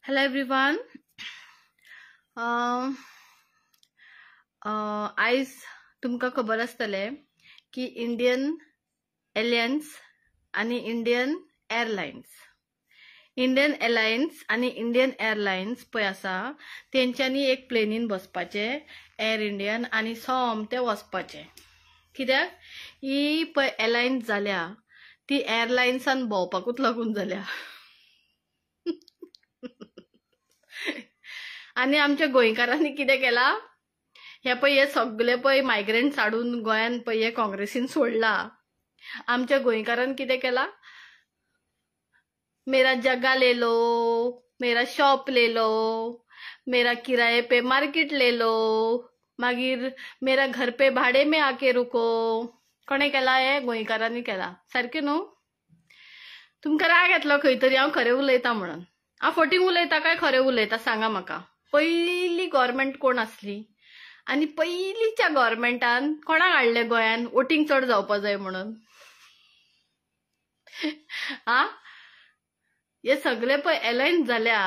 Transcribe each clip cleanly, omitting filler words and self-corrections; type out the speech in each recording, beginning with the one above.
Hello everyone. आयज तुमकां खबर आसतले की इंडियन एलायन्स आणि इंडियन एअरलायन्स पळय आसा तेंच्यांनी एक प्लेनीन बसपाचे एअर इंडियन आणि सोम ते वचपाचे कित्याक ही पळय एलायन्स जाल्या ती एअरलायन्सान भोंवपाकूच लागून जाल्या आणि आमच्या गोंयकारांनी कितें केला हे पळय हे सगळे पळय मायग्रंट्स हाडून गोंयान पळय हे काँग्रेसीन सोडला आमच्या गोंयकारान कितें केला मेरा जगह ले लो मेरा शॉप ले लो मेरा किराए पे मार्केट ले लो मागीर मेरा घर पे भाड़े में आके रुको कोणे केला हे गोंयकारांनी केला सारकें न्हू तुमकां राग येतलो खंय तरी हांव खरें उलयतां म्हणून हांव फटींग उलयतां काय खरें उलयतां सांगा म्हाका पयली गव्हर्नमेंट कोण आसली आणि पयलीच्या गव्हर्नमेंटान कोणाक हाडले गोंयान वोटिंग चड जावपाक जाय म्हणून हे सगळे पळय एलायन्स जाल्या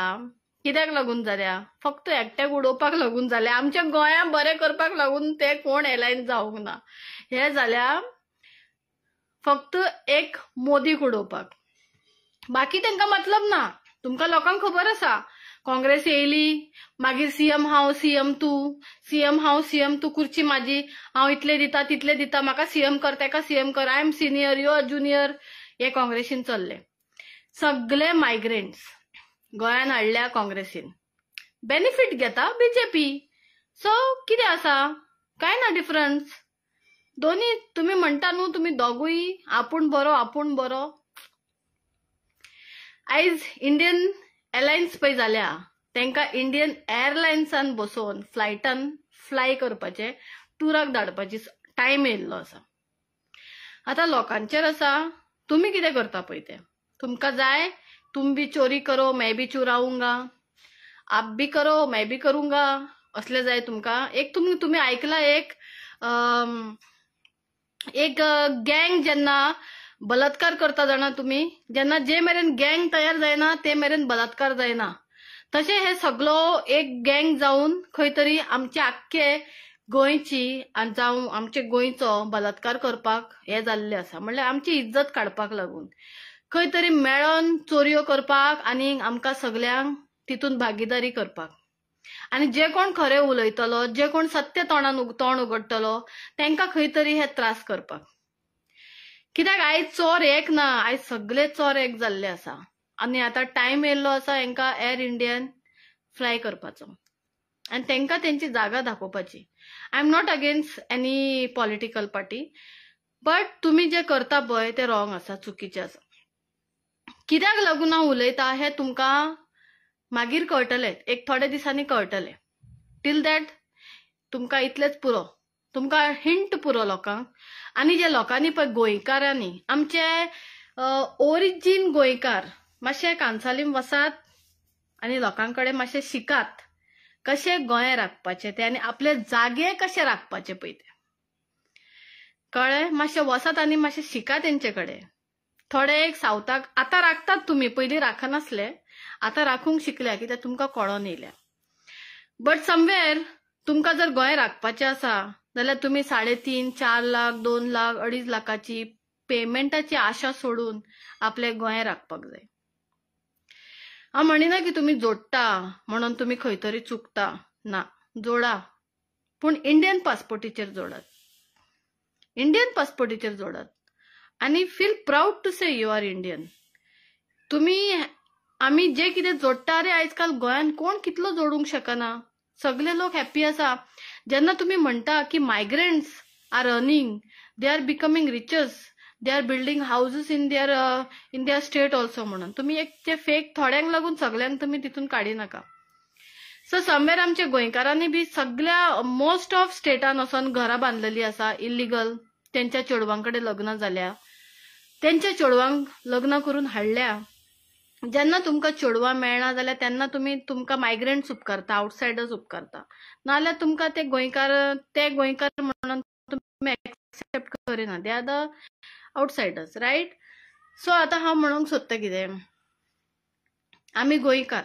कित्याक लागून जाल्या फक्त एकट्याक उडोवपाक लागून जाल्या आमच्या गोंया बरें करपाक लागून ते कोण एलायन्स जावंक ना हे जाल्या फक्त एक मोदीक उडोवपाक बाकी तांकां मतलब ना तुमकां लोकांक खबर आसा काँग्रेस येयली मागीर सीएम हांव सीएम तू खुर्ची माझी हांव इतले दिता तितले दिता म्हाका सीएम कर तेका सीएम कर I am senior you are junior हे काँग्रेसीन चल्ले सगळे मायग्रंट्स गोंयान हाडल्या काँग्रेसीन बेनिफिट घेता बीजेपी सो कितें आसा काय ना डिफरन्स दोन्ही तुम्ही म्हणटा न्हू तुम्ही दोगूय आपूण बरो आयज इंडियन एलायन्स पळय जाल्या तांकां इंडियन एअरलायन्सान बसोवन फ्लायटान फ्लाय करपाचे टुराक धाडपाची टायम येयल्लो आसा आतां लोकांचेर आसा तुम्ही कितें करता पळय ते तुमकां जाय तुम भी चोरी करो मैं भी चुराऊंगा आप भी करो मैं भी करूंगा असले जाय तुमकां एक तुम्ही ऐकला एक गँग जेन्ना बलात्कार करता जाणा तुम्ही जेन्ना जे मेरेन गँग तयार जायना ते मेरेन बलात्कार जायना तशें हे सगळो एक गँग जावन खंय तरी आमचे आख्खे गोंयची आनी जावं आमचे गोंयचो बलात्कार करपाक हे जाल्ले आसा म्हणल्यार आमची इज्जत काडपाक लागून खंय तरी मेळोन चोरयो करपाक आनी आमकां सगळ्यांक तितून भागीदारी करपाक आणि जे कोण खरें उलयतलो जे कोण सत्य तोंड उगडटलो तांकां खंय तरी हे त्रास करपाक कित्याक आयज चोर एक ना आयज सगळे चोर एक जाल्ले आसा आनी आतां टायम येयल्लो आसा हांकां एअर इंडियन फ्लाय करपाचो आनी तांकां तेंची जागा दाखोवपाची I am not against any political party but तुम्ही जे करता पळय ते रॉंग आसा चुकीचे आसा कित्याक लागून हांव उलयतां हे तुमकां मागीर कळटले एक थोडे दिसांनी कळटले टील दॅट तुमकां इतलेच पुरो तुमकां हिंट पुरो लोकांक आनी जे लोकांनी पळय गोंयकारांनी आमचे ओरिजीन गोंयकार मातशे कांसालीम वसात आनी लोकांकडे मातशे शिकात कशे गोंय राखपाचे ते आनी आपले जागे कशे राखपाचे पळय ते कळ्ळें मातशे वसात आनी मातशे शिका तेंचे कडेन थोडे एक सावथाक आतां राखतात तुम्ही पयलीं राखनासले आतां राखूंक शिकल्या कित्याक तुमकां कळोन येयल्या बट समवेर तुमकां जर गोंय राखपाचें आसा जाल्यार तुम्ही 3.5, 4 लाख 2 लाख 2.5 लाखाची पेमेंटाची आशा सोडून आपले गोंय राखपाक जाय हांव म्हणिना की तुम्ही जोडटा म्हणून तुम्ही खंय तरी चुकता ना जोडा पूण इंडियन पासपोर्टीचेर जोडात आनी feel proud to say you are Indian तुम्ही आम्ही जे कितें जोडटा रे आजकाल गोंयान कोण कितलो जोडूंक शकना सगळे लोक हॅप्पी आसा जेन्ना तुम्ही म्हणटा की migrants are earning they are becoming riches they are building houses in their state also म्हणून तुम्ही एक ते फेक थोड्यांक लागून सगळ्यांक तुम्ही तितून काडी नाका सो समवेर आमच्या गोंयकारांनी बी सगळ्या मोस्ट ऑफ स्टेटान वचोन घरां बांदलेली आसा इल्लिगल त्यांच्या चेडवांकडे लग्न जाल्या त्यांच्या चेडवांक लग्न करून हाडल्या जेन्ना तुमकां चेडवां मेळना जाल्यार तेन्ना तुमकां मायग्रंट्स उपकारता आउटसायडर्स उपकारता नाल्यार तुमकां ते गोंयकार म्हणून तुमी एक्सेप्ट करिना they are the outsiders right so आतां हांव म्हणूंक सोदता कितें आमी गोंयकार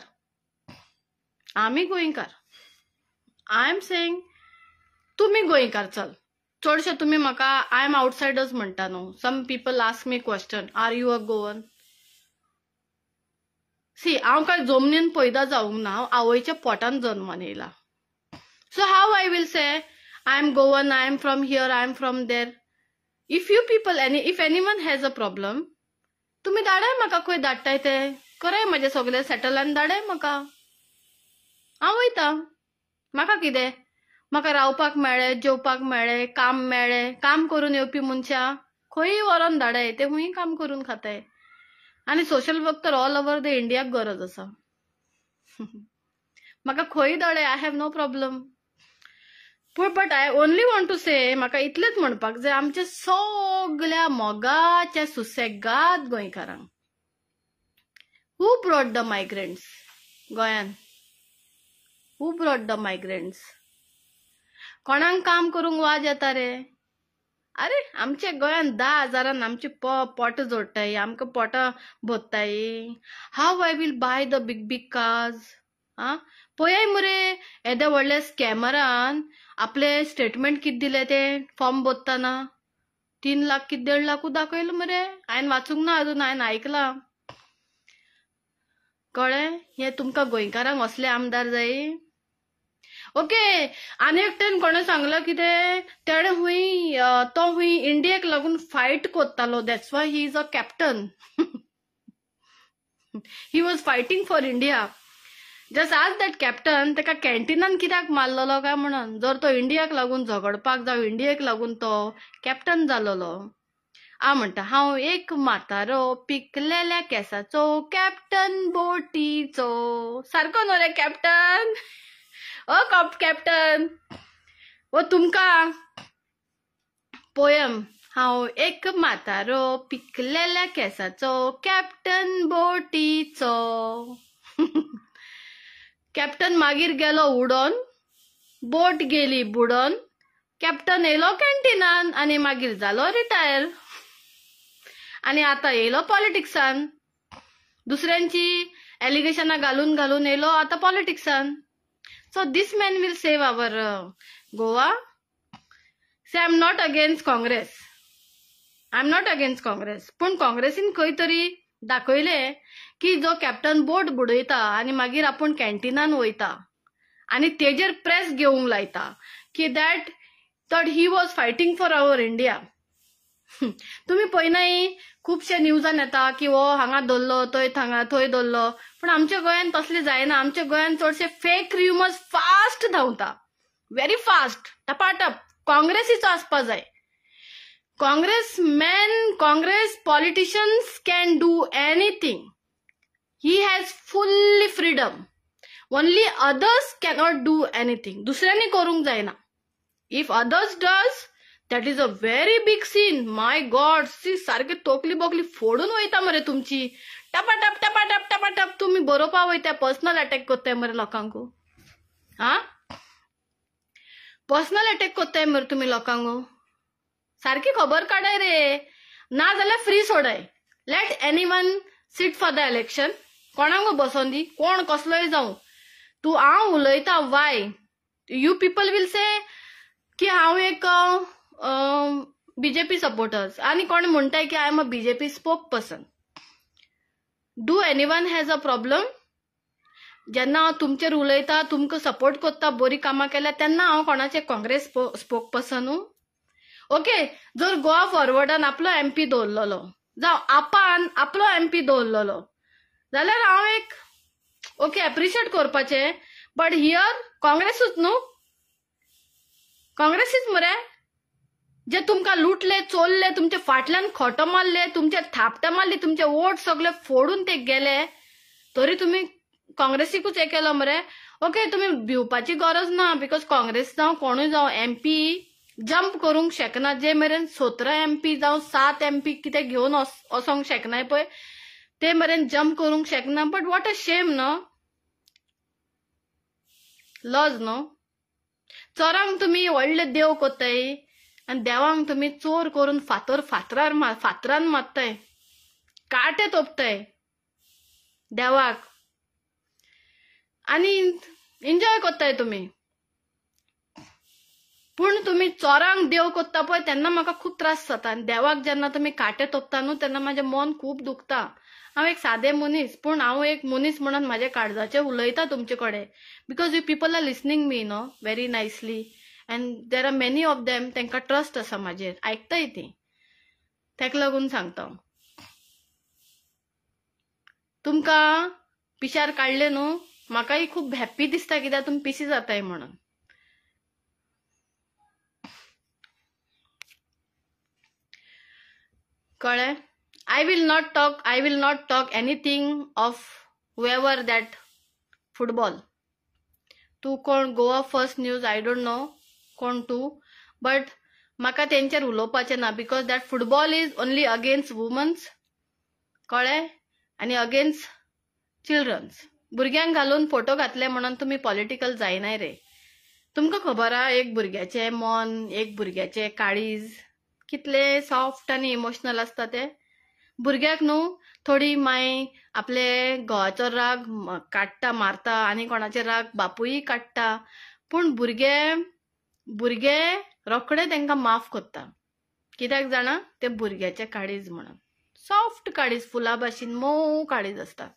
आमी गोंयकार. आय एम सेइंग तुम्ही गोंयकार. चल चडशे तुम्ही म्हाका आय एम आउटसायडर्स म्हणटा न्हू. Some people ask me question, are you a Goan? See, हांव काय जमनीन पैदा जावंक ना, हांव आवयच्या पोटान जन्मान येयला. So how I will say I am Goan, I am from here, I am from there. If you people if anyone has a problem, तुम्ही धाडाय म्हाका खंय धाडटाय ते, कराय म्हाजे सगळे सेटल आनी धाडाय म्हाका. हांव वयता. म्हाका कितें, म्हाका रावपाक मेळ्ळें, जेवपाक मेळ्ळें, काम मेळ्ळें, काम करून येवपी मनशां खंयी व्हरोन धाडाय, ते खूंय काम करून खाताय. आनी सोशल वर्क तर ऑल ओव्हर द इंडियाक गरज आसा. म्हाका खंय धाडय, I have no problem. But I only want to say, म्हाका इतलेंच म्हणपाक जाय आमच्या सगळ्या मोगाच्या सुसेगाद गोंयकारांक. हू ब्रॉट द मायग्रंट्स गोंयान? हू ब्रॉट द मायग्रंट्स? कोणाक काम करूंक वाज येता रे? अरे आमच्या गोंयान 10,000 आमची पोट जोडटाय, आमकां पोटां भरताय. How I will buy the big big cars? पळय मरे, येदे व्हडले स्कॅमरान आपले स्टेटमेंट कितें दिले ते फॉर्म भरतना 3 लाख कि 1.5 लाख दाखयलो मरे. हायन वाचूंक ना अजून, हायन आयकलां. कळ्ळें? हे तुमकां गोंयकारांक असले आमदार जाय? ओके, आनी एकट्यान कोणे सांगला कितें, तेणे तो हुंय इंडियेक लागून फायट कोत्तालो, that's why he is a captain. He was fighting for India. Just आज दॅट कॅप्टन तेका कॅन्टिनान कित्याक मारलेलो काय म्हणून, जर तो इंडियाक लागून झगडपाक जावं इंडियेक लागून तो कॅप्टन जालोलो. म्हणटा हांव एक म्हातारो पिकलेल्या केसाचो कॅप्टन बोटीचो. सारको न्हू रे कॅप्टन? कॅप्टन, ओ तुमकां पोयम, हांव एक म्हातारो पिकलेल्या केसाचो कॅप्टन बोटीचो. कॅप्टन मागीर गेलो उडोन, बोट गेली बुडोन, कॅप्टन येयलो कॅन्टिनान आनी मागीर जालो रिटायर. आनी आतां येयलो पॉलिटिक्सान, दुसऱ्यांची एलिगेशनां घालून घालून येयलो आतां पॉलिटिक्सान. So this man will save our Goa. Say I'm not against Congress. I'm not against Congress. पण काँग्रेसीन खंय तरी दाखयले की जो कॅप्टन बोट बुडयता आनी मागीर आपूण कॅन्टिनान वयता आनी तेजेर प्रेस घेवंक लायता की that he was fighting for our India. तुम्ही पळयनाय खुबशे न्यूजान येता की हो हांगा दल्लो, थंय दल्लो. पण आमच्या गोंयान तसले जायना. आमच्या गोंयान चडशे फेक र्युमर्स फास्ट धांवता, व्हेरी फास्ट, टपाटप. काँग्रेसीचो आसपा जाय. Congress politicians can do anything. He has fully freedom. Only others cannot do anything. दुसऱ्यांनी करूंक जायना. If others does, that is a very big scene. My god, see सारखे तोकली बोकली फोडून वयता मरे तुमची. टपाटप टपाटप टपाटप. तुम्ही बरोवपा वयता, पर्सनल अटॅक कोत्ताय मरे लोकांकू. पर्सनल अटॅक कोत्ताय मरे तुम्ही लोकांकू. सारखी खबर काडाय रे, ना जाल्यार फ्री सोडाय. Let anyone seat for the election. कोणाक बसोन दी, कोण कसलोय जावं तूं. हांव उलयता why you people will say की हांव एक बीजेपी सपोर्टर्स आनी कोण म्हणटाय की I am a BJP spoke person. Do anyone has a problem? जेन्ना हांव तुमचेर उलयता, तुमकां सपोर्ट कोत्ता, बरी कामां केल्या, तेन्ना हांव कोणाचे काँग्रेस स्पोक पर्सनू? ओके, जर गोवा फॉरवर्डान आपलो MP दवरलेलो, जावं आपान आपलो MP दवरलेलो, जाल्यार हांव एक ओके एप्रिशिएट करपाचें. बट हियर काँग्रेसूच न्हू, काँग्रेसीच मरे, जे तुमकां लुटले, चोरले, तुमचे फाटल्यान खोटो मारले, तुमचे थापटां मारली, तुमचे वोट सगळे फोडून ते गेले, तरी तुम्ही काँग्रेसीकूच हे केलो मरे. ओके, तुम्ही भिवपाची गरज ना, बिकॉज काँग्रेस जावं कोणूय जावं MP जंप करूंक शकना. जे मेरेन 17 MP जावं 7 MP कितें घेवन वचोंक शकनाय पळय, ते मेरेन जंप करूंक शकना. बट वॉट अ शेम न्हू, लॉज न्हू. चोरांक तुम्ही व्हडले देव कोत्ताय आनी देवांक तुम्ही चोर करून फातरान मारताय, काटे तोपताय देवाक. आनी एन्जॉय कोत्ताय तुम्ही. पूण तुम्ही चोरांक देव कोत्ता पळय तेन्ना म्हाका खूब त्रास जाता. आनी देवाक जेन्ना तुम्ही काटे तोपता न्हू तेन्ना म्हाजें मन खूब दुखता. हांव एक सादें मनीस, पूण हांव एक मनीस म्हणून म्हाजे काळजाचें उलयता तुमचे कडेन. Because you people are listening me no very nicely. And there are many of them, तांकां ट्रस्ट आसा म्हाजेर, आयकताय ती. तेका लागून सांगता तुमकां पिशार काडले न्हू, म्हाकाय खूब हॅप्पी दिसता कित्याक तुमी पिशी जाताय म्हणून. कळ्ळें? I will not talk anything of whoever that football. तू कोण Goa first news I don't know कोण तू, बट म्हाका तेंचेर उलोवपाचें ना. Because that football is only against womens, कळ्ळें, आनी अगेन्स्ट चिल्ड्रन्स. भुरग्यांक घालून फोटो घातले म्हणून तुम्ही पॉलिटिकल जायनाय रे. तुमकां खबर हा एक भुरग्याचें मन, एक भुरग्याचें काळीज कितले सॉफ्ट आनी इमोशनल आसता ते. भुरग्याक न्हू थोडी माय आपले घोवाचो राग काडटा, मारता, आनी कोणाचे राग बापूय काडटा. पूण भुरगे रोखडे तांकां माफ करता. कित्याक जाणा, ते भुरग्याचे काळीज म्हणून. सॉफ्ट काळीज, फुला भाशेन मोव काळीज आसता.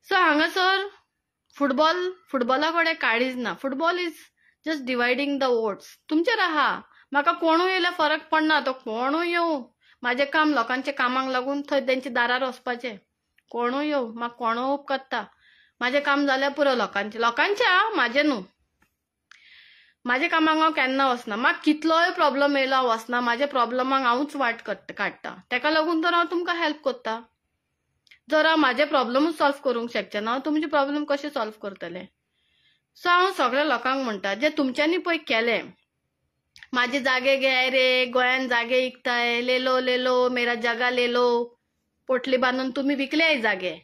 सो हांगासर फुटबॉला कडेन काळीज ना. Football is just dividing the votes. तुमचेर आहा, म्हाका कोणूय येयल्यार फरक पडना. तो कोणूय येवं, म्हाजें काम लोकांच्या कामाक लागून थंय तेंच्या दारार वचपाचें. कोणूय येवं, म्हाका कोणूय उपकारता. म्हाजें काम जाल्यार पुरो लोकांचें म्हाजें न्हू. म्हाज्या कामाक हांव केन्ना वचना. म्हाका कितलोय प्रॉब्लम येयलो हांव वचना. म्हाज्या प्रॉब्लमाक हांवूच वाट काडटा. तेका लागून तर हांव तुमकां हेल्प करता. जर हांव म्हाजे प्रॉब्लमूच सॉल्व करूंक शकचें ना, हांव तुमचे प्रॉब्लम कशें सॉल्व करतलें. सो हांव सगळ्या लोकांक म्हणटा, जे तुमच्यांनी पळय केलें, माझे जागे घे रे, गोंयान जागे विकताय, लेलो मेरा जगा लेलो, पोटली बांधून तुम्ही विकले जागे.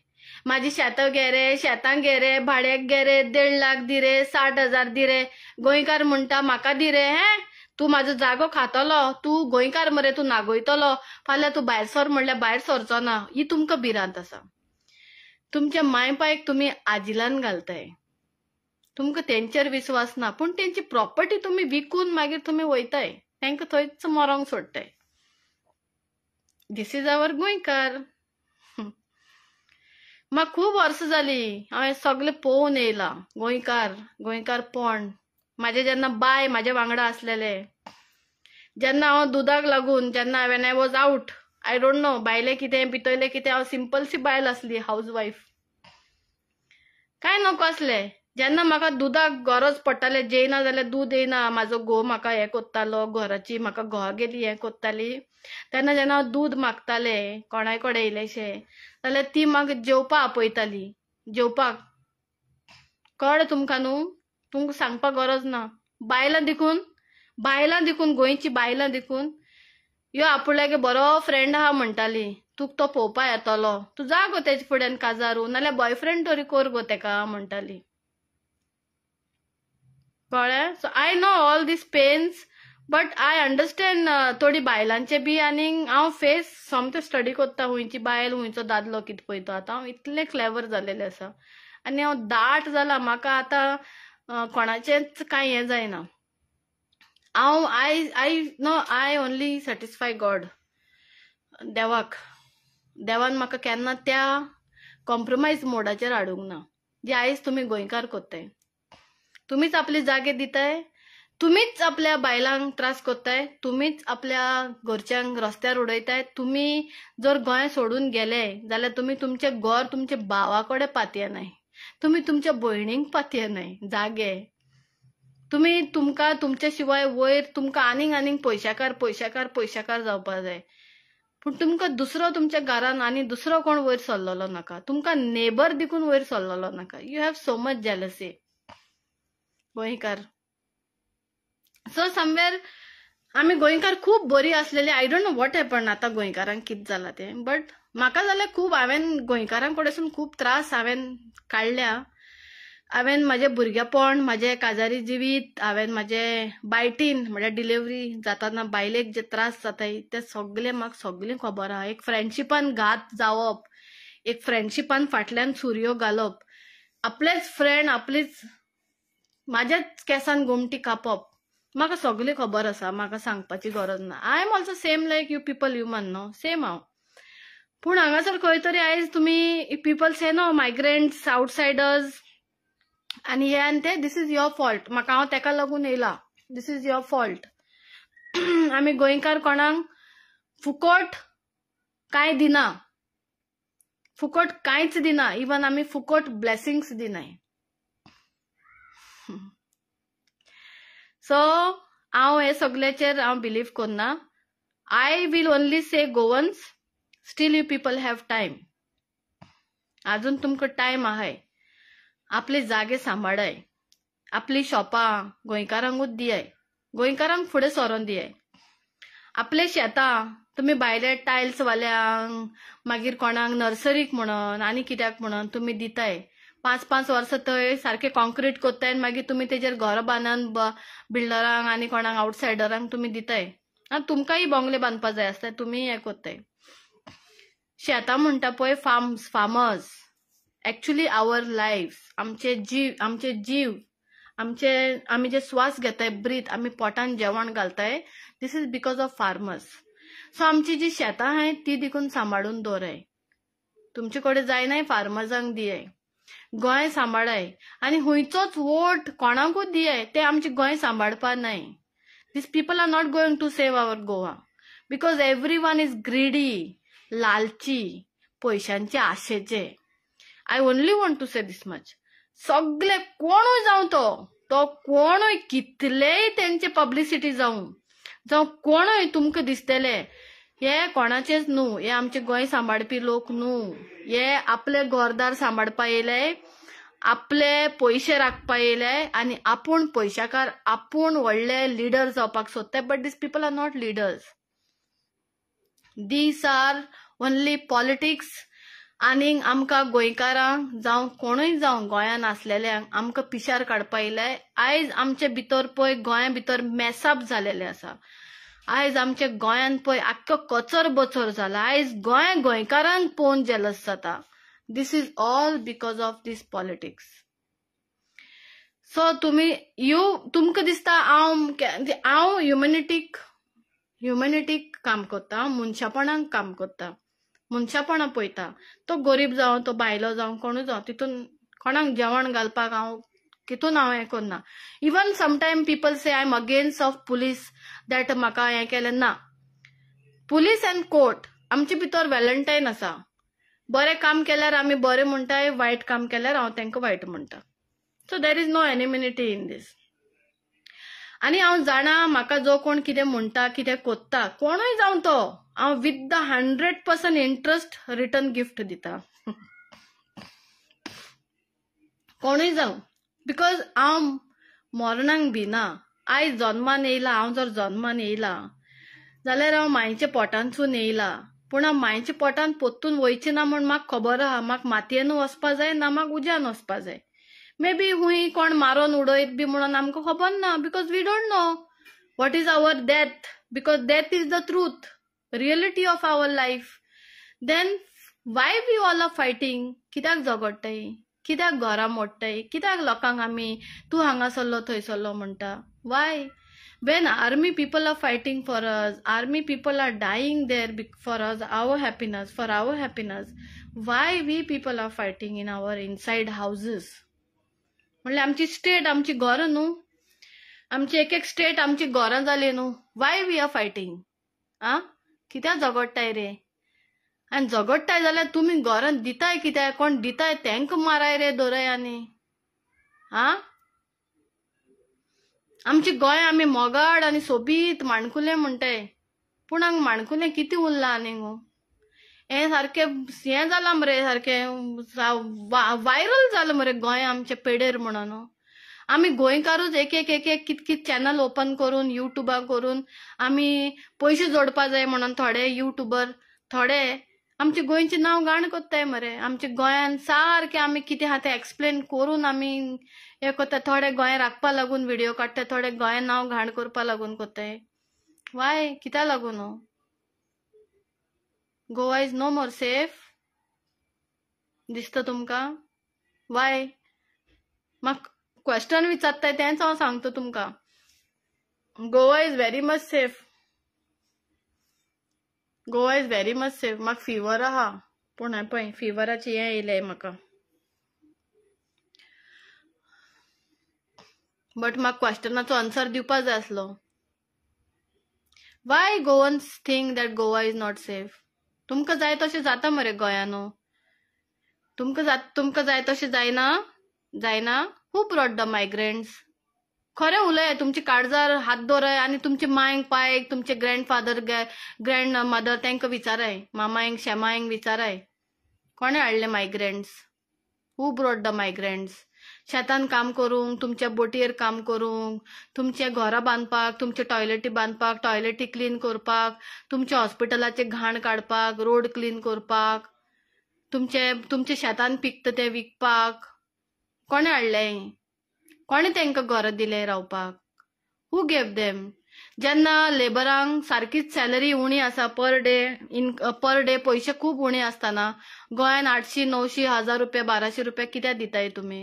माझी शेतां घे रे, शेतांक घे रे, भाड्याक घे रे, 1.5 लाख दी रे, 60,000 दी रे. गोंयकार म्हणटा म्हाका दी रे. तू म्हाजो जागो खातलो, तू गोंयकार मरे, तू नागोयतलो, फाल्यां तू भायर सर म्हणल्यार भायर सरचो ना. ही तुमकां भिरांत आसा. तुमच्या मायपायक तुम्ही आजिलान घालताय. तुमकां तेंचेर विश्वास ना. पूण तेंची प्रॉपर्टी तुम्ही विकून मागीर तुम्ही वयताय, तांकां थंयच मरोंक सोडटाय. दिस इज आवर गोंयकार. म्हाका खूब वर्सां जालीं हांवें सगळें पळोवन येयलां. गोंयकारपण. म्हाजे जेन्ना बाय म्हाजे वांगडा आसलेले, जेन्ना हांव दुदाक लागून, जेन्ना when I was out, I don't know बायलें कितें भितरलें कितें, हांव सिंपलशी बायल आसली, हाऊस वायफ. काय नको आसलें. जेन्ना म्हाका दुदाक गरज पडटालें, जेयना जाल्यार दूद येयना, म्हाजो घोव म्हाका हें कोत्तालो, घराची म्हाका घोवागेली हें कोत्ताली, तेन्ना जेन्ना हांव दूद मागतालें कोणाय कडेन इल्लेशें, जाल्यार ती म्हाका जेवपा आपयताली. जेवपाक कळ्ळें तुमकां न्हू, तुमकां सांगपाक गरज ना. बायलां देखून गोंयची बायलां देखून ह्यो आपुल्यागे बरो फ्रेंड आहा म्हणटाली, तुका तो पळोवपा येतलो, तूं जा गो तेजे फुड्यान काजारू, नाल्यार बॉयफ्रेंड तरी कर गो तेका म्हणटाली. कळ्ळें? So I know all these pains, but I understand थोडी बायलांचे बी. आनी हांव फेस सोमतें स्टडी कोत्ता, हुंयची बायल हुंयचो दादलो कितें पळयता. आतां हांव इतलें क्लेवर जालेलें आसा आनी हांव दाट जाला. म्हाका आतां कोणाचेंच कांय हें जायना. हांव आय ओन्ली सॅटिस्फाय गॉड. देवान म्हाका केन्ना त्या कॉम्प्रोमायज मोडाचेर हाडूंक ना, जे आयज तुमी गोंयकार कोत्ताय. तुम्हीच आपले जागे दिताय, तुम्हीच आपल्या बायलांक त्रास कोत्ताय, तुम्हीच आपल्या घरच्यांक रस्त्यार उडयताय. तुम्ही जर गोंय सोडून गेले जाल्यार तुम्ही तुमचें घर तुमच्या भावाकडे पातये नाय, तुम्ही तुमच्या भयणींक पातये नाय जागे. तुम्ही तुमकां तुमच्या शिवाय वयर तुमकां आनीक पयशाकार जावपा जाय. पूण तुमकां दुसरो तुमच्या घरान आनी दुसरो कोण वयर सरलेलो नाका. तुमकां नेबर देखून वयर सरलेलो नाका. You have so much jealousy गोंयकार. सो समवेर आमी गोंयकार खूब बरी आसलेली. I don't know what happen आतां गोंयकारांक कितें जालां तें. बट म्हाका जाल्यार खूब हांवें गोंयकारां कडेसून खूब त्रास हांवें काडल्या. हांवें म्हाजें भुरगेपण, म्हाजें काजारी जिवीत, हांवें म्हाजें बायटीन म्हळ्यार डिलिव्हरी जाताना बायलेक जे त्रास जाताय ते म्हाका सगळें खबर आहा. एक फ्रेंडशिपान घात जावप, एक फ्रेंडशिपान फाटल्यान सुरयो घालप, आपलेच फ्रेंड आपलीच माझ्याच केसान घुमटी कापप म्हाका सगळी खबर आसा, म्हाका सांगपाची गरज ना. I am also same like you people human no, same हांव. पूण हांगासर खंय तरी आयज तुम्ही people say no migrants outsiders आनी हे आनी ते, दिस इज युअर फॉल्ट. म्हाका हांव तेका लागून येयला, दिस इज युअर फॉल्ट. आमी गोंयकार कोणाक फुकट कांय दिना, फुकट कांयच दिना. इवन आमी फुकट ब्लेसिंग्स दिनाय. सो हांव हे सगळ्याचेर हांव बिलीव करना. I will only say Goans, still you people have time. अजून तुमकां टाइम आहाय. आपले जागे सांबाळाय. आपली शॉपां गोंयकारांकूच दियाय, गोंयकारांक फुडें सरोन दियाय. आपले शेतां तुम्ही भायले टायल्स वाल्यांक मागीर कोणाक नर्सरीक म्हणून आनी कित्याक म्हणून तुम्ही दिताय. 5-5 वर्सां थंय सारखे कॉन्क्रीट कोत्ताय आनी मागीर तुम्ही तेजेर घर बांदून बिल्डरांक आनी कोणाक आउटसायडरांक तुम्ही दिताय. तुमकांय बंगले बांदपा जाय आसता, तुम्ही हे कोत्ताय. शेतां म्हणटा पळय फार्मर्स, एक्चुअली आवर लायफ, आमचे जीव आमी जे श्वास घेताय, ब्रीथ, आमी पोटान जेवण घालताय, this is because of farmers. So आमची जी शेतां आहाय ती देखून सांबाळून दवराय. तुमचे कडेन जायनाय फार्मर्सांक दियाय. गोंय सांबाळाय आनी हुंयचोच वोट कोणाकूच दियाय. ते आमचे गोंय सांबाळपा नाय. These people are not going to save our Goa because everyone is greedy, लालची, पयशांचे आशेचे. I only want to say this much. सगळे कोणूय जावं तो कोणूय कितलेय तेंचे पब्लिसिटी जावं कोणूय तुमकां दिसतले हे कोणाचेच न्हू, हे आमचे गोंय सांबाळपी लोक न्हू. हे आपले घरदार सांबाळपा येयले, आपले पयशे राखपा येयले आनी आपूण पयशाकार, आपूण व्हडले लिडर जावपाक सोदताय. But these people are not leaders. These are only politics. आनी आमकां गोंयकारांक जावं कोणूय जावं गोंयान आसलेल्यांक आमकां पिशार काडपा येयले. आयज आमचे भितर पळय गोंया भितर मेसाप जालेले आसा. आयज आमच्या गोंयान पळय आख्खो कचर बचर जाला. आयज गोंयकारांक पळोवन जेलस जाता. This is all because of these politics. So तुमकां दिसता हांव ह्युमॅनिटीक काम करता, मनशापणांक काम करता, मनशापणां पळयता. तो गरीब जावं, तो भायलो जावं, कोणूय जावं, तितून कोणाक जेवण घालपाक तितून हांव हें करना. Even sometime people say I M against of police, that म्हाका हें केलें ना. पुलीस अँड कोर्ट आमचे भितर व्हॅलंटायन आसा. बरें काम केल्यार आमी बरें म्हणटाय, वायट काम केल्यार हांव तांकां वायट म्हणटा. So there is no enmity in these. आनी हांव जाणा म्हाका जो कोण कितें म्हणटा, कितें कोत्ता, कोणूय जावं तो, हांव with the 100% interest return gift दिता. कोणूय जावं. बिकॉज हांव मरणांक भिना. आयज जल्मान येयला, हांव जर जल्मान येयला जाल्यार हांव मायेच्या पोटांतसून येयला. पूण हांव मायेच्या पोटांत पोत्तून वयचें ना म्हूण म्हाका खबर आहा. म्हाका मातयेन वचपा जाय ना म्हाका उज्यान वचपा जाय. मे बी हुंय कोण मारून उडयत बी म्हणून आमकां खबर ना. Because we don't know what is our death. Because death is the truth, reality of our life. Then why we all are fighting? कित्याक झगडटाय? कित्याक घरां मोडटाय? कित्याक लोकांक आमी तूं हांगा सरलो थंय सरलो म्हणटा? Y? When army people are fighting for us, army people are dying there for us, our happiness, why we people are fighting in our inside houses? म्हणले आमची स्टेट आमची घरां न्हू, आमची एक स्टेट आमची घरां जाली न्हू. Why we are fighting? कित्याक झगडटाय रे? आनी झगडटाय जाल्यार तुमी घरां दिताय कित्याक? कोण दिताय तेंक माराय रे दोरयांनी. आमची गोंय आमी मोगाड आनी सोबीत माणकुलें म्हणटाय. पूण हांगा माणकुलें कितें उरलां आनी गो? हें सारकें हें जालां मरे, सारकें वायरल जालां मरे गोंय आमचे पेडेर म्हणून. आमी गोंयकारूच एक कित चॅनल ओपन करून युट्यूबा करून आमी पयशे जोडपा जाय म्हणून थोडे युट्यूबर थोडे आमचे गोंयचें नांव घाण कोत्ताय मरे. आमचे गोंयान सारकें आमी कितें आहा तें एक्सप्लेन करून आमी हे कोत्ताय. थोडे गोंय राखपा लागून व्हिडिओ काडटाय, थोडे गोंय नांव घाण करपा लागून कोत्ताय. वाय? कित्या लागून? Goa is no more safe दिसता तुमकां? वाय? म्हाका क्वेश्चन विचारताय तेंच हांव सांगता तुमकां. Goa is very much safe. Goa is very much safe. म्हाका फिवर आहा, पूण हें पळय फिवराची हें येयलें म्हाका. बट म्हाका क्वेश्चनाचो आन्सर दिवपा जाय आसलो. Y Goans think that Goa is not safe? तुमकां जाय तशें जाता मरे गोंयानू. तुमकां जाय तशें जायना. हू ब्रॉट द मायग्रंट्स? खरें उलय, तुमचे काळजार हात दवराय आनी तुमचे मांयक पायक, तुमचे ग्रँडफादर ग्रँड मदर तांकां विचाराय, मामायंक शेमायंक विचाराय, कोणे हाडले migrants? Who brought the migrants? शेतान काम करूंक, तुमच्या बोटयेर काम करूंक, तुमचे घरां बांदपाक, तुमचे टॉयलेटी बांदपाक, टॉयलेटी क्लीन करपाक, तुमच्या हॉस्पिटलाचे घाण काडपाक, रोड क्लीन करपाक, तुमचे शेतान पिकता ते विकपाक कोणे हाडले? कोणे तांकां घरां दिले रावपाक? हू गेव देम? जेन्ना लेबरांक सारकीच सॅलरी उणी आसा, पर डे पयशे खूब उणे आसतना गोंयान 800, 900, 1000 रुपया, 1200 रुपया कित्याक दिताय तुमी?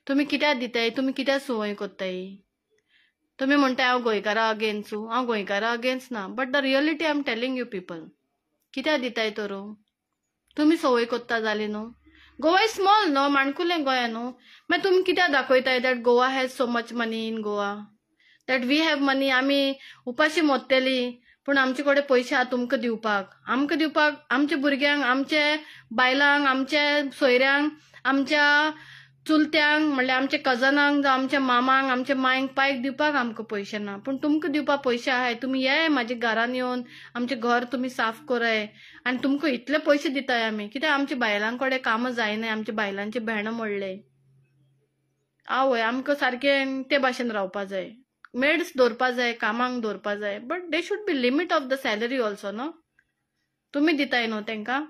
कित्याक दिताय? तुमी कित्याक संवय कोत्ताय? तुमी म्हणटाय हांव गोंयकारां अगेन्स्ट. हांव गोंयकारां अगेन्स्ट ना, but the reality I am telling you people. कित्याक दिताय तर? तुमी संवय कोत्ता जाली न्हू. गोवा इज स्मॉल न्हू, माणकुलें गोंया न्हू. मागीर तुमी कित्याक दाखयताय that Goa has so much money in Goa, that we have money? आमी उपाशी मोडटली पूण आमचे कडेन पयशे आहा तुमकां दिवपाक. आमच्या भुरग्यांक, आमच्या बायलांक, आमच्या सोयऱ्यांक, आमच्या चुलत्यांक म्हणल्यार आमच्या कजनांक, जावं आमच्या मामांक, आमच्या मांयक पायक दिवपाक आमकां पयशे ना, पूण तुमकां दिवपाक पयशे आहाय. तुमी येय म्हाज्या घरान येवन आमचें घर तुमी साफ कराय आनी तुमकां इतले पयशे दिताय आमी. कित्याक आमच्या बायलां कडेन कामां जायनाय, आमच्या बायलांचे भेंडो मोडले. आवय, आमकां सारकें ते भाशेन रावपा जाय, मेड्स दवरपा जाय, कामांक दवरपा जाय, but they should be limit of the salary also न्हू. तुमी दिताय न्हू तांकां?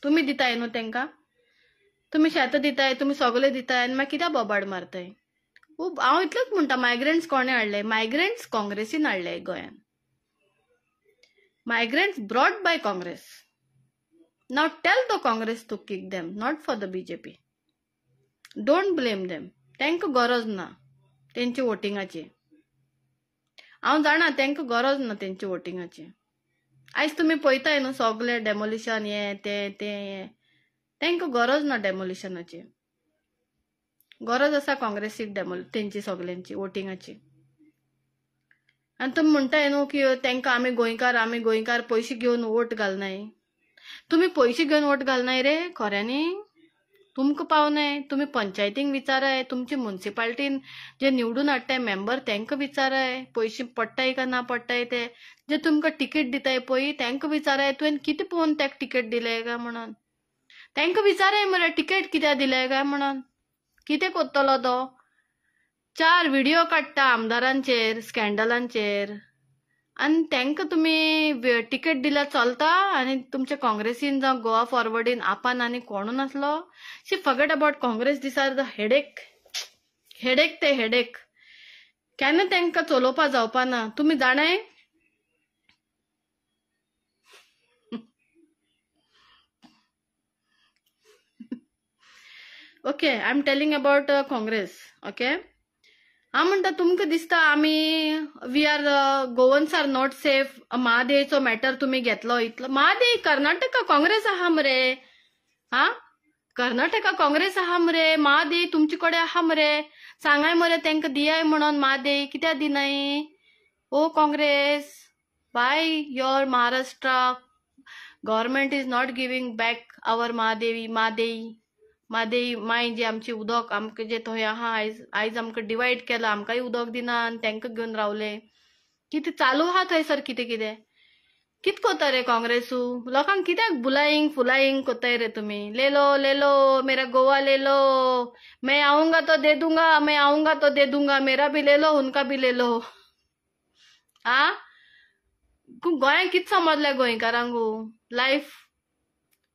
तुमी दिताय न्हू तांकां? तुमी शेतां दिताय, तुमी सगळें दिताय आनी मागीर कित्याक बोबाड मारताय? हांव इतलेंच म्हणटा, मायग्रंट्स कोणे हाडले? मायग्रंट्स काँग्रेसीन हाडले गोंयान. Migrants brought by Congress. Now tell the Congress to kick them, not for the BJP. Don't blame them. तांकां गरज ना तेंची वोटिंगाची. हांव जाणा तांकां गरज ना तेंची वोटिंगाची. आयज तुमी पळयताय न्हू सगळें डेमोलिशन, हें तें तांकां गरज ना डेमोलिशनाची. गरज आसा काँग्रेसीक तेंची सगळ्यांची वोटिंगाची. आनी तुमी म्हणटाय न्हू की तांकां आमी गोंयकार पयशे घेवन वोट घालनाय. तुमी पयशे घेवन वोट घालनाय रे खऱ्यांनी? तुमकां पावनाय? तुमी पंचायतींक विचाराय, तुमचे म्युनिसिपालिटीन जे निवडून हाडटाय मेंबर तांकां विचाराय पयशे पडटाय का ना पडटाय ते. जे तुमकां टिकेट दिताय पळय तांकां विचाराय तुवें कितें पळोवन ताका टिकेट दिले काय म्हणून. तांकां विचाराय मरे टिकेट कित्याक दिले काय म्हणून. कितें कोत्तलो तो? 4 व्हिडिओ काडटा आमदारांचेर, स्कॅन्डलांचेर, आनी तांकां तुमी टिकेट दिल्यार चलता. आनी तुमच्या काँग्रेसीन जावं गोवा फॉरवर्डीन आपान आनी कोणू नासलो. She forget about Congress. These are the headache. केन्ना तांकां चलोवपा जावपा ना. तुमी जाणाय okay, I am telling about Congress. Okay, हांव म्हणटा तुमकां दिसता आमी गोवन्स आर नॉट सेफ. महादेचो मॅटर तुमी घेतलो इतलो. महादे कर्नाटका काँग्रेस आहा मरे. कर्नाटका काँग्रेस आहा मरे. महादे तुमचे कडेन आहा मरे. सांगाय मरे तांकां दियाय म्हणून. महादे कित्याक दिनाय? Oh Congress, why your Maharashtra government is not giving back our Mhadei माय जे आमचे उदक आमकां जे थंय आहा आयज आमकां डिवायड केला. आमकांय उदक दिना आनी तांकां घेवन रावले. कितें चालू आहा थंयसर? कितें कोत्ता रे काँग्रेसू? लोकांक कित्याक फुलाईंग कोत्ताय रे तुमी? लेलो मेरा गोवा लेलो, मैं आऊंगा तो दे दूंगा, मेरा भी लेलो, उनका भी लेलो. गोंयान कितें समजलें गोंयकारांक? लायफ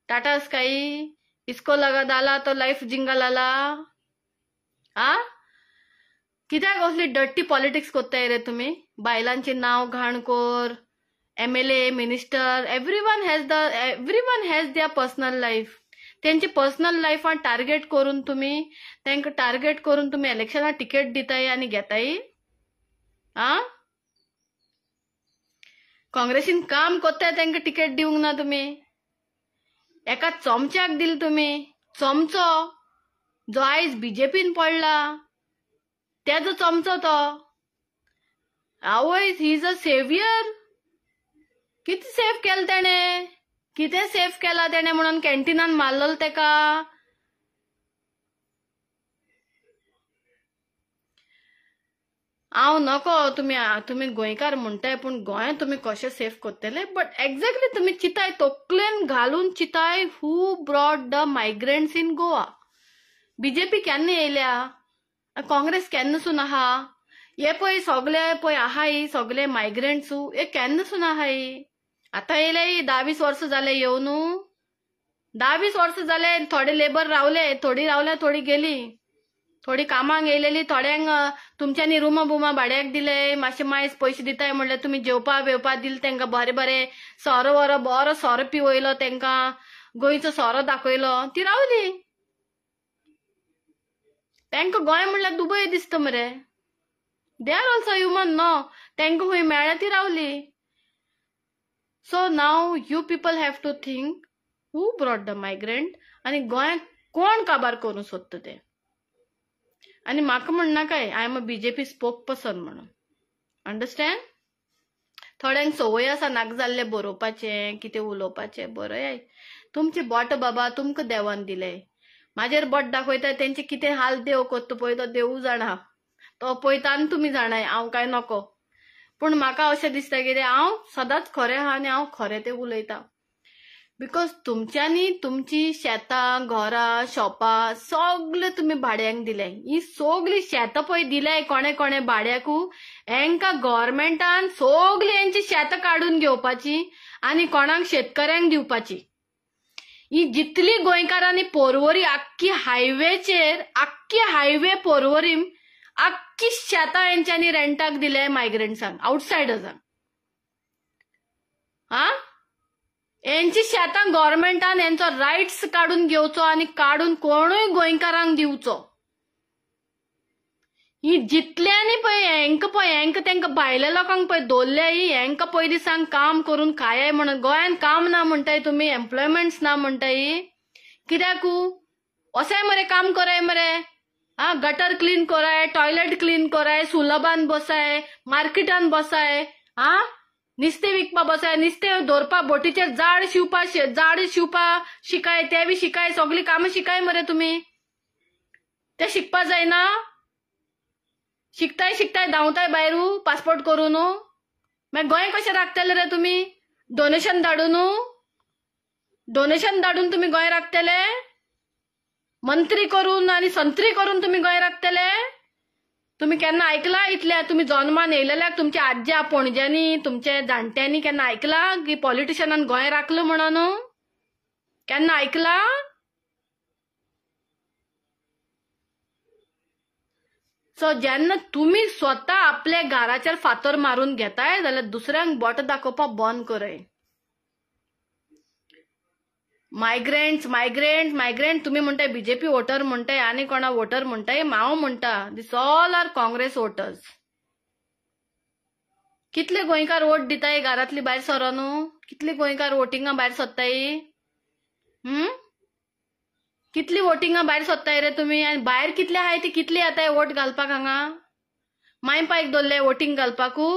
टाटा स्काई, इसको लगा डाला तो लाइफ जिंगा लाला. कित्याक असली डर्टी पॉलिटिक्स कोत्ताय रे तुमी? बायलांचे नाव घाण core, MLA, minister, everyone has their personal life. त्यांची पर्सनल लाईफान टार्गेट करून तुम्ही त्यांना टार्गेट करून तुम्ही इलेक्शनात तिकेट दिताय आणि घेताय. काँग्रेसीन काम कोत्ताय त्यांना तिकेट दिवंक ना तुम्ही. एका चमच्याक दिल तुम्ही. चमचो जो आयज बीजेपीन पडला त्याचो चमचो तो. आवयज ही इज अ सेव्हियर. किती सेव्ह केलं त्याने. किती सेव्ह केला त्याने म्हणून कॅन्टीनान मारलेलं तेका. हांव नको तुम्ही गोंयकार म्हणताय पण गोंय तुम्ही कशें सेव्ह करतले. बट एक्झॅक्टली तुम्ही चिताय तोकलेन घालून चिताय who brought the migrants in Goa. BJP केन्ना येयल्या. काँग्रेस केन्नासून आहा. हे पळय सगळे पळय आहाय सगळे मायग्रंट्स हे केन्नासून आहाय. आता येयले 10-20 वर्ष जाले येवन. 10-20 वर्ष जाले. थोडे लेबर रावले थोडी रावल्या थोडी गेली. थोडी कामाक येयलेली थोड्यांक तुमच्यांनी रुमा बुमा भाड्याक दिले. मातशे मायज पयशे दिताय म्हणल्यार तुम्ही जेवपा बेवपा दिले तेंका. बरें बरें सोरो वरो बरो सोरो पिवयलो तेंका. गोंयचो सोरो दाखयलो ती रावली. तेंका गोंय म्हणल्यार दुबय दिसता मरे. They are also human no. तेंका खंय मेळ्ळ्या ती रावली. So now you people have to think who brought the migrant आणि गोंय कोण काबार करूं सोदता ते. आणि म्हाका म्हणनाकाय I am a BJP spoke person म्हणून. अंडरस्टँड. थोड्यांक संवय आसा नाक जाल्ले बरोवपाचें कितें उलोवपाचें. बरय तुमचे बोट बाबा तुमकां देवान दिले. म्हाजेर बोट दाखयता तेंचे कितें हाल देव करता पळय तो देवू जाणा. तो पळयता आनी तुमी जाणाय. हांव काय नको. पण म्हाका अशें दिसता की हांव सदांच खरें आहा आनी हांव खरें तें उलयतां. बिकॉज तुमच्यांनी तुमची शेतां घरां शॉपां सगळे तुम्ही भाड्यांक दिले. ही सगळी शेतां पळय दिले कोणे कोणे भाड्याकू. हेंका गव्हर्मेंटान सगळी हेंची शेतां काडून घेवपाची आनी कोणाक शेतकऱ्यांक दिवपाची. ही जितली गोंयकारांनी पोरवरी आख्खी हायवे पोरवरी आख्खी शेतां हेंच्यांनी रेंटाक दिले मायग्रंट्सांक आउटसायडर्सांक. यांची शेतां गव्हर्मेंटान यांचो रायट्स काढून घेवचो आणि काढून कोणूय गोंयकारांक दिवचो. ही जितल्यांनी पळय हेंका तेंका भायल्या लोकांक पळय दवरले. हेंका पयलीं सांग काम करून खायाय म्हणून. गोंयान काम ना म्हणटाय तुम्ही. एम्प्लॉयमेंट्स ना म्हणटाय. कित्याकू अशें मरे काम कराय मरे. गटर क्लीन कराय टॉयलेट क्लीन कराय सुलभान बसाय मार्केटान बसाय. निस्ते विकपा बसाय निस्ते दवरपा बोटीचेर जाड शिवपा शिकाय. ते बी शिकाय. सगळी कामां शिकाय मरे तुम्ही. ते शिकपा जायना. शिकताय धांवताय भायरू पासपोर्ट करून. मागीर गोंय कशें राखतले रे तुम्ही. डोनेशन धाडून तुम्ही गोंय राखतले. मंत्री करून आणि संत्री करून तुम्ही गोंय राखतले. तुम्ही केन्ना ऐकला इतल्या तुम्ही जन्मान येयलेल्याक तुमच्या आज्या पणज्यांनी तुमच्या जाणट्यांनी केन्ना ऐकला की पॉलिटिशियनान गोंय राखलं म्हणून. केन्ना ऐकला. सो जेन्ना तुम्ही स्वता आपल्या घराचेर फातर मारून घेताय जाल्यार दुसऱ्यांक बोट दाखोवपाक बंद करय. मायग्रेंट तुम्ही म्हणताय बीजेपी वोटर म्हणताय आणि कोणा वोटर म्हणताय. हांव म्हणटा दिस ऑल आर काँग्रेस वोटर्स. कितले गोंयकार वोट दिताय घरातली भायर सरोन. कितले गोंयकार वोटिंगा भायर सरताय. कितली वोटिंगा भायर सरताय रे तुम्ही. आनी भायर कितले आहाय ती कितली येताय वोट घालपाक हांगा. मायपायक दवरले वोटिंग घालपाकू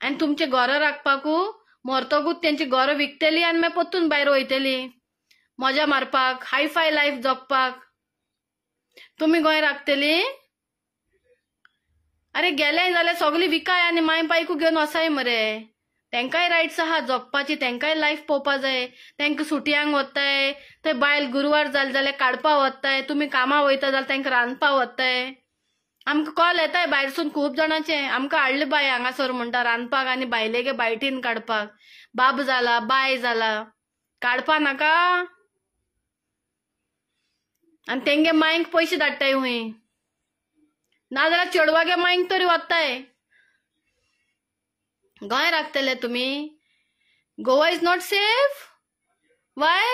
आनी तुमचे घरां राखपाकू. मरतकूच तेंची घरां विकतली आनी मागीर परतून भायर वयतली मजा मारपाक हायफाय लायफ जगपाक. तुम्ही गोंय राखतली. अरे गेले जाल्यार सगळी विकाय आनी माय पायकू घेवन वसाय मरे. तेंकाय रायट्स आहा जगपाची. तेंकाय लायफ पळोवपा जाय. तेंका सुटयांक वताय ते बायल गुरुवार जाले जाल्यार काडपा वताय. तुम्ही कामां वयता जाल्यार तेंका रांदपा वताय. आमकां कॉल येताय भायरसून खूब जाणांचे. आमकां हाडले बाय हांगासर म्हणटा रांदपाक आनी बायलेगे बायटीन काडपाक. बाब जाला बाय जाला काडपा नाका. आनी तेंगे मायंक पयशे धाडटाय हुंय. नाजाल्यार चेडवागे मायंक तरी वताय. गोंय राखतले तुम्ही. Goa is not safe. Y.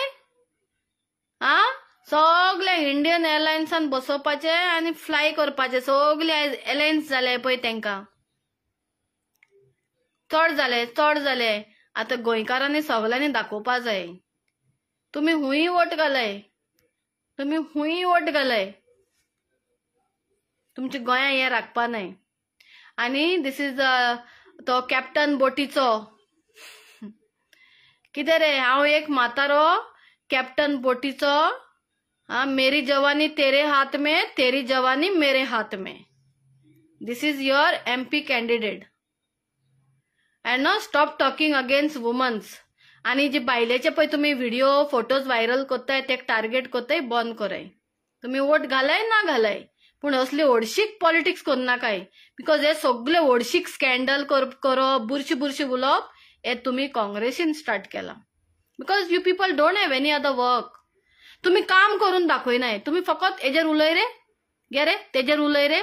सगळे इंडियन एअरलायन्सान बसोवपाचे आनी फ्लाय करपाचे सगळे एलायन्स जाले पळय तेंकां चड जाले आता गोंयकारांनी सगळ्यांनी दाखोवपा जाय तुम्ही हुंय वोट घालाय तुमच्या गोंया हे राखपा न्हय आनी दिस इज तो कॅप्टन बोटीचो कितें रे हांव एक म्हातारो कॅप्टन बोटीचो मेरी जवानी तेरे हाथ में तेरी जवानी मेरे हाथ में this is your MP candidate and no stop talking against womens आणि जे बायलेचे पळय तुम्ही व्हिडिओ फोटोज व्हायरल करताय ते टार्गेट करताय बंद कराय तुम्ही वोट घालाय ना घालाय पण असली ओडशीक पॉलिटिक्स करू नाकाय बिकॉज हे सगळे ओडशीक स्कॅन्डल करप बुरशी उलोवप हे तुम्ही काँग्रेसीन स्टार्ट केला because you people don't have any other work तुम्ही काम करून दाखयनाय तुम्ही फकत हेजेर उलय रे गे रे तेजेर उलय रे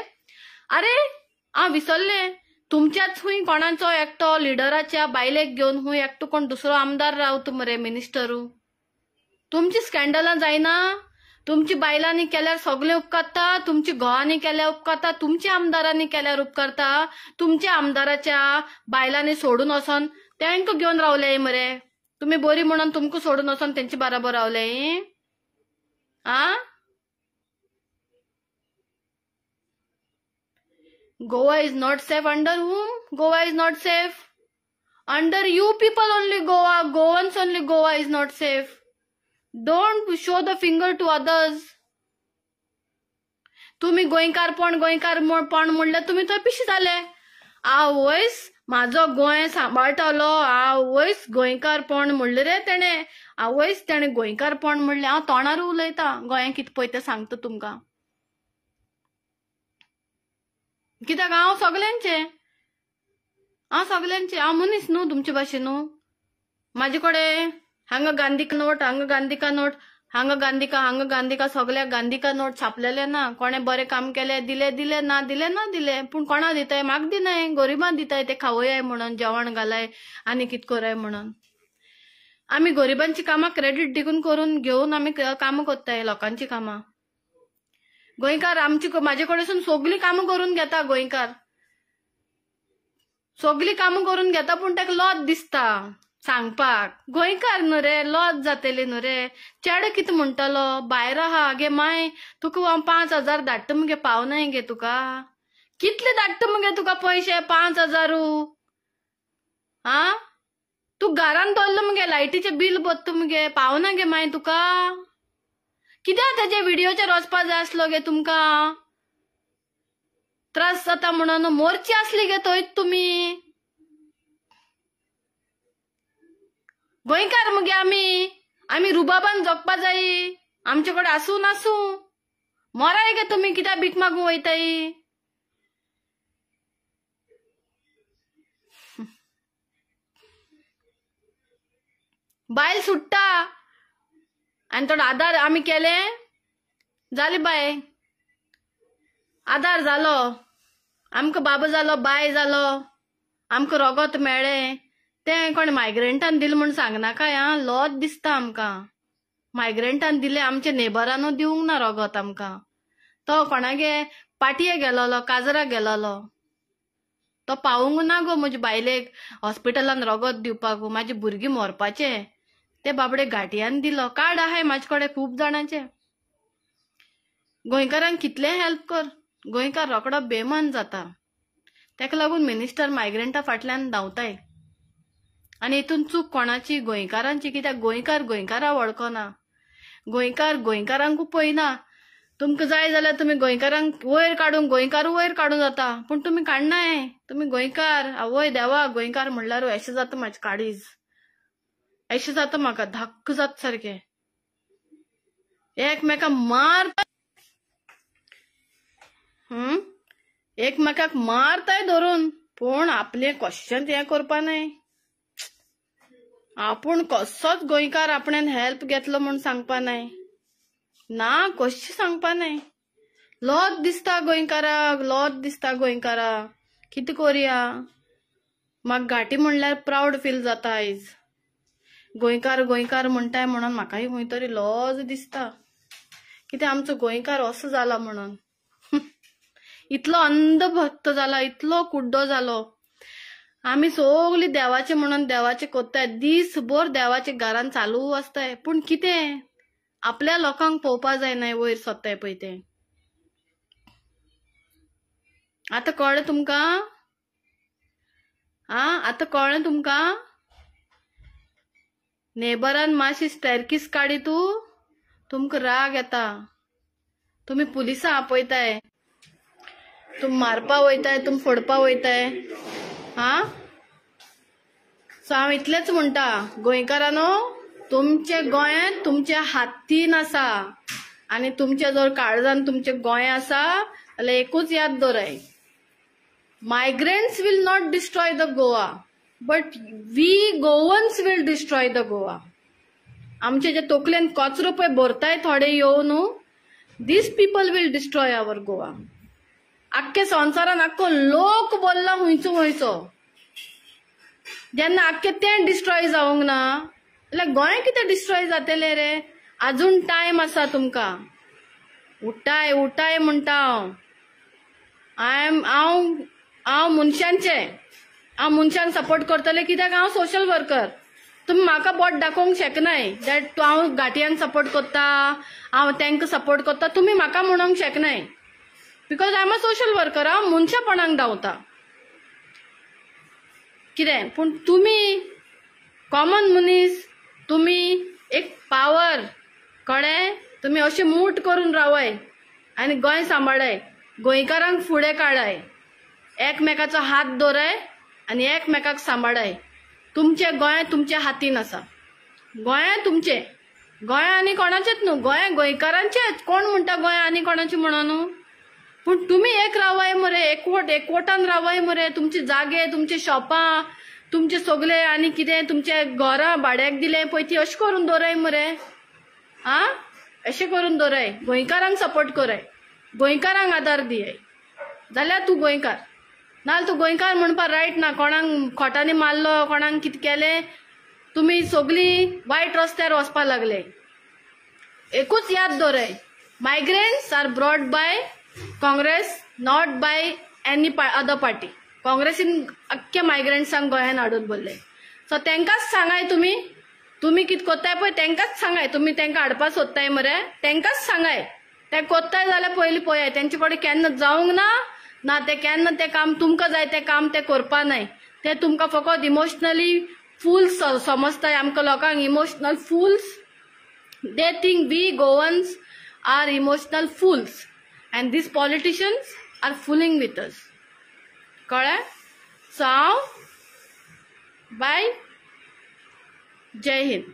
अरे विसरले तुमच्याच हुंय कोणाचो एकटो लिडराच्या बायलेक घेवन हुंय एकटो कोण दुसरो आमदार रावता मरे मिनिस्टरू तुमची स्कॅन्डलां जायना तुमची बायलांनी केल्यार सगळे उपकारता तुमची घोवांनी केल्यार उपकारता तुमच्या आमदारांनी केल्यार उपकारता तुमच्या आमदाराच्या बायलांनी सोडून वचोन तांकां घेवन रावले मरे तुम्ही बरी म्हणून तुमकां सोडून वचोन तेंचे बराबर रावले Goa is not safe under whom? Goa is not safe. Under you people only Goans only Goa is not safe. Don't show the finger to others. तुम्ही गोंयकारपण म्हणले तुम्ही थंय पिशी जाले हांव वयस म्हाजो गोंय सांबाळटालो हांव वयस गोंयकारपण म्हणले रे तेणे हांव वयस तेणे गोंयकारपण म्हणले हांव तोंडार उलयता गोंया कितें पळय तें सांगता तुमकां कित्याक हांव सगळ्यांचे हांव मनीस न्हू तुमचे भाशेन न्हू म्हाजे कडेन हांगा गांधीका नोट हांगा गांधीका सगळ्या गांधीका नोट छापलेले ना कोणे बरें काम केले दिले ना दिले पूण कोणा दिताय म्हाका दिनाय गरिबांक दिताय ते खावयाय म्हणून जेवण घालाय आनी कितें कराय म्हणून आमी गरिबांची कामां क्रेडीट दिकून करून घेवन आमी कामां कोत्ताय लोकांची कामां गोंयकार म्हाजे कडेन सगळी कामां करून घेता गोंयकार सगळी कामां करून घेता पूण ताका लज दिसता सांगपाक गोंयकार न्हू रे लज जातली न्हू रे चेडो कितें म्हणटलो भायर आहा गे माय तुका 5,000 धाडटा मगे पावनाय गे तुका कितले धाडटा मगे तुका पयशे 5,000 तू घरान दवरलो मगे लायटीचे बील भरता मगे पावना गे माय तुका कित्याक तेजे व्हिडिओचेर वचपा जाय आसलो गे तुमकां त्रास जाता म्हणून मोरची आसली गे थंय तुमी गोंयकार मगे आमी रुबाबान जगपा जाय आमचे कडेन आसूं नासूं मराय गे तुमी कित्याक भीक मागूंक वयताय बायल सुट्टा आनी थोडो आधार आमी केले जाले बाय आधार जालो आमकां बाबा जालो बाय जालो आमकां रगत मेळ्ळें तें कोण मायग्रेंटान दिलें म्हूण सांगनाकाय लज दिसता आमकां मायग्रेंटान दिलें आमच्या नेबरानू दिवंक ना रगत आमकां तो कोणागे पाटये गेलोलो काजराक गेलोलो तो पावूंक ना गो म्हजे बायलेक हॉस्पिटलान रगत दिवपाक म्हाजे भुरगीं मरपाचे ते बाबडे घाटयान दिलो कार्ड आहाय म्हाजे कडेन खूब जाणांचे गोंयकारांक कितले हेल्प कर गोंयकार रोकडो बेमान जाता तेका लागून मिनिस्टर मायग्रेंटा फाटल्यान धांवताय आनी हितून चूक कोणाची गोंयकारांची कित्याक गोंयकारा वळखना गोंयकार गोंयकारांकू पळयना तुमकां जाय जाल्यार तुमी गोंयकारांक वयर काडूंक गोंयकार वयर काडूं जाता पूण तुमी काडनाय तुमी गोंयकार आवय देवा गोंयकार म्हणल्यार अशें जाता म्हाजे काळीज अशें जाता म्हाका धाक्क जाता सारकें एकमेकाक एकमेकाक मारताय धरून पूण आपले कशेंच हें करपा न्हय आपूण कसोच गोंयकार आपणेन हेल्प घेतलो म्हूण सांगपा न्हय ना कशें सांगपा न्हय लज दिसता गोंयकाराक कितें करया म्हाका घाटी म्हणल्यार प्राउड फील जाता आयज गोंयकार म्हणटाय म्हणून म्हाकाय खंय तरी लज दिसता कितें आमचो गोंयकार असो जाला म्हणून इतलो अंधभक्त जाला, इतलो कुड्डो जालो. आमी सगळी देवाचे म्हणून देवाचे कोत्ताय, दीसभर देवाचे घरान चालू आसताय. पूण कितें आपल्या लोकांक पळोवपा जायना वयर सोदताय पळय ते. आतां कळ्ळें तुमकां? आतां कळ्ळें तुमकां? नेबरान मातशी स्टॅरकीस काडी तूं, तुमकां राग येता. तुम्ही पुलिसां आपयताय, तुम मारपा वयताय, तुम फोडपा वयताय. सो हांव इतलेंच म्हणटा, गोंयकारांनो, तुमचे गोंय तुमच्या हातीन आसा आनी तुमच्या जर काळजान तुमचे गोंय आसा जाल्यार एकूच याद दवराय, migrants will not destroy the Goa, but we Goans will destroy the Goa. आमचे जे तोकलेन कचरो पळय भरताय थोडे येवन, these people will destroy our Goa. आख्खे संवसारान आख्खो लोक बोल्ला हुंयचो. जेन्ना आख्खे तें डिस्ट्रॉय जावंक ना जाल्यार गोंय कितें डिस्ट्रॉय जातलें रे? अजून टायम आसा तुमकां. उठाय उठाय म्हणटा हांव मनशांक सपोर्ट करतलें, कित्याक हांव सोशल वर्कर. तुम्ही म्हाका बोट दाखोवंक शकनाय दॅट हांव घाटियांक सपोर्ट करता, हांव तांकां सपोर्ट करता. तुम्ही म्हाका म्हणूंक शकनाय, because I am a social worker. हांव मनशापणांक धांवता. कितें पूण तुम्ही कॉमन मनीस, तुम्ही एक पावर, कळ्ळें? तुम्ही अशें मूठ करून रावय आनी गोंय सांबाळाय, गोंयकारांक फुडें काडाय, एकमेकाचो हात दवराय आनी एकमेकाक सांबाळाय. तुमचे गोंय तुमच्या हातीन आसा. गोंय तुमचे, गोंय आनी कोणाचेच न्हू, गोंय गोंयकारांचेच. कोण म्हणटा गोंय आनी कोणाचें म्हणून? पूण तुम्ही एक रावाय मरे, एकवटान रावाय मरे. तुमचे जागे, तुमचे शॉपां, तुमचे सगळे आनी कितें तुमचे घरां भाड्याक दिले पळय ती अशें करून दवराय मरे. अशें करून दवराय. गोंयकारांक सपोर्ट कराय, गोंयकारांक आदार दियाय, जाल्यार तूं गोंयकार. नाल्यार तूं गोंयकार म्हणपा रायट ना. कोणाक खोटांनी मारलो, कोणाक कितें केलें, तुम्ही सगळीं वायट रस्त्यार वचपा लागले. एकूच याद दवराय, migrants are brought by Congress, not by any other party. काँग्रेसीन अख्खे मायग्रेंट्सांक गोंयान हाडून बोल्ले. सो तांकांच सांगाय, तुम्ही कितें कोत्ताय पळय तांकांच सांगाय. तुम्ही तांकां हाडपा सोदताय मरे, तांकांच सांगाय. ते कोत्ताय जाल्यार पयलीं पळयाय तेंचे कडेन केन्ना जावंक ना ते केन्ना ते काम तुमकां जाय ते काम ते करपा नाय. ते तुमकां फकत इमोशनली फूल्स समजताय. आमकां लोकांक emotional fools. They think we Goans are emotional fools and these politicians are fooling with us. कळ्ळें? सो हांव बाय, जय हिंद.